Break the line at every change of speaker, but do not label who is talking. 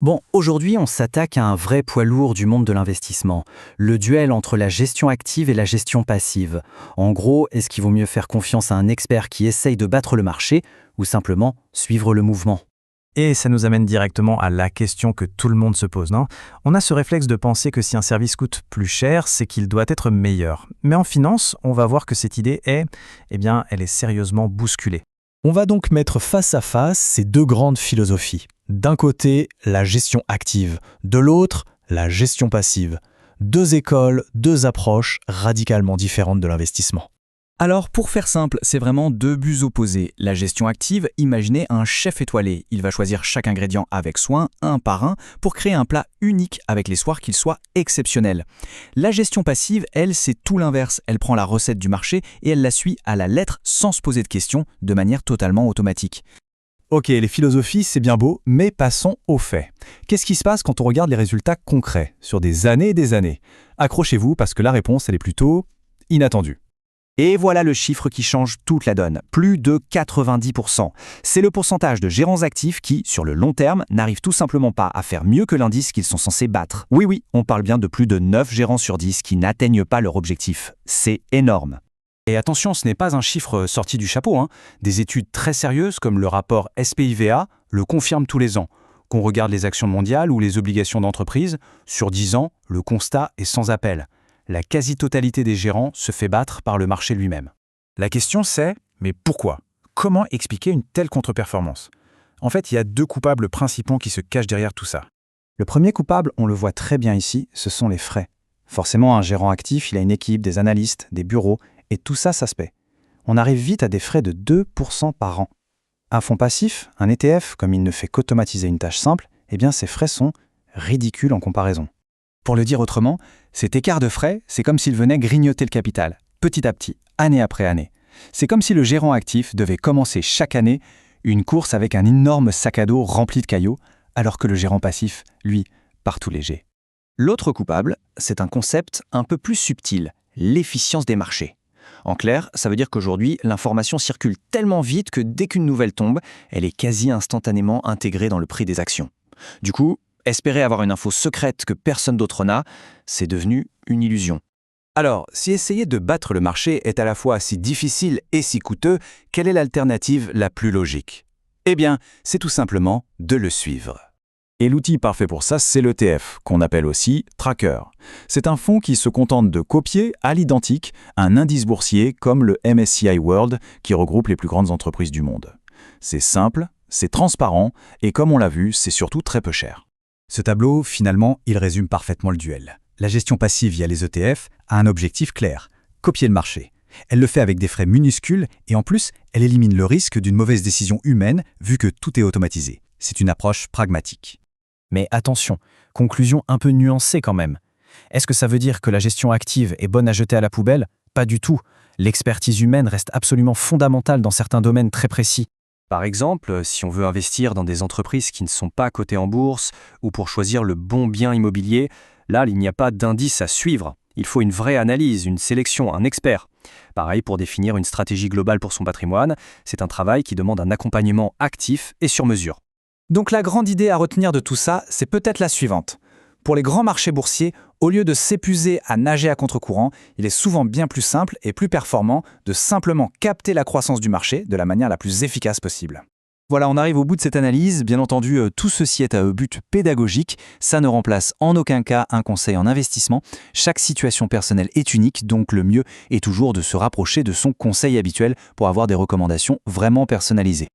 Bon, aujourd'hui, on s'attaque à un vrai poids lourd du monde de l'investissement, le duel entre la gestion active et la gestion passive. En gros, est-ce qu'il vaut mieux faire confiance à un expert qui essaye de battre le marché ou simplement suivre le mouvement?
Et ça nous amène directement à la question que tout le monde se pose, non? On a ce réflexe de penser que si un service coûte plus cher, c'est qu'il doit être meilleur. Mais en finance, on va voir que cette idée elle est sérieusement bousculée.
On va donc mettre face à face ces deux grandes philosophies. D'un côté, la gestion active, de l'autre, la gestion passive. Deux écoles, deux approches radicalement différentes de l'investissement.
Alors, pour faire simple, c'est vraiment deux buts opposés. La gestion active, imaginez un chef étoilé. Il va choisir chaque ingrédient avec soin, un par un, pour créer un plat unique avec l'espoir qu'il soit exceptionnel. La gestion passive, elle, c'est tout l'inverse. Elle prend la recette du marché et elle la suit à la lettre sans se poser de questions, de manière totalement automatique.
Ok, les philosophies, c'est bien beau, mais passons aux faits. Qu'est-ce qui se passe quand on regarde les résultats concrets, sur des années et des années? Accrochez-vous parce que la réponse, elle est plutôt inattendue.
Et voilà le chiffre qui change toute la donne, plus de 90%. C'est le pourcentage de gérants actifs qui, sur le long terme, n'arrivent tout simplement pas à faire mieux que l'indice qu'ils sont censés battre. Oui, on parle bien de plus de 9 gérants sur 10 qui n'atteignent pas leur objectif. C'est énorme.
Et attention, ce n'est pas un chiffre sorti du chapeau, hein. Des études très sérieuses comme le rapport SPIVA le confirment tous les ans. Qu'on regarde les actions mondiales ou les obligations d'entreprise, sur 10 ans, le constat est sans appel. La quasi-totalité des gérants se fait battre par le marché lui-même. La question c'est, mais pourquoi? Comment expliquer une telle contre-performance? En fait, il y a deux coupables principaux qui se cachent derrière tout ça.
Le premier coupable, on le voit très bien ici, ce sont les frais. Forcément, un gérant actif, il a une équipe, des analystes, des bureaux, et tout ça, ça se paie. On arrive vite à des frais de 2% par an. Un fonds passif, un ETF, comme il ne fait qu'automatiser une tâche simple, eh bien ces frais sont ridicules en comparaison.
Pour le dire autrement, cet écart de frais, c'est comme s'il venait grignoter le capital, petit à petit, année après année. C'est comme si le gérant actif devait commencer chaque année une course avec un énorme sac à dos rempli de cailloux, alors que le gérant passif, lui, part tout léger. L'autre coupable, c'est un concept un peu plus subtil, l'efficience des marchés. En clair, ça veut dire qu'aujourd'hui, l'information circule tellement vite que dès qu'une nouvelle tombe, elle est quasi instantanément intégrée dans le prix des actions. Du coup, espérer avoir une info secrète que personne d'autre n'a, c'est devenu une illusion.
Alors, si essayer de battre le marché est à la fois si difficile et si coûteux, quelle est l'alternative la plus logique? Eh bien, c'est tout simplement de le suivre.
Et l'outil parfait pour ça, c'est l'ETF, qu'on appelle aussi tracker. C'est un fonds qui se contente de copier à l'identique un indice boursier comme le MSCI World qui regroupe les plus grandes entreprises du monde. C'est simple, c'est transparent et comme on l'a vu, c'est surtout très peu cher.
Ce tableau, finalement, il résume parfaitement le duel. La gestion passive via les ETF a un objectif clair, copier le marché. Elle le fait avec des frais minuscules et en plus, elle élimine le risque d'une mauvaise décision humaine vu que tout est automatisé. C'est une approche pragmatique.
Mais attention, conclusion un peu nuancée quand même. Est-ce que ça veut dire que la gestion active est bonne à jeter à la poubelle? Pas du tout. L'expertise humaine reste absolument fondamentale dans certains domaines très précis.
Par exemple, si on veut investir dans des entreprises qui ne sont pas cotées en bourse ou pour choisir le bon bien immobilier, là, il n'y a pas d'indice à suivre. Il faut une vraie analyse, une sélection, un expert. Pareil pour définir une stratégie globale pour son patrimoine, c'est un travail qui demande un accompagnement actif et sur mesure.
Donc la grande idée à retenir de tout ça, c'est peut-être la suivante. Pour les grands marchés boursiers, au lieu de s'épuiser à nager à contre-courant, il est souvent bien plus simple et plus performant de simplement capter la croissance du marché de la manière la plus efficace possible. Voilà, on arrive au bout de cette analyse. Bien entendu, tout ceci est à but pédagogique. Ça ne remplace en aucun cas un conseil en investissement. Chaque situation personnelle est unique, donc le mieux est toujours de se rapprocher de son conseil habituel pour avoir des recommandations vraiment personnalisées.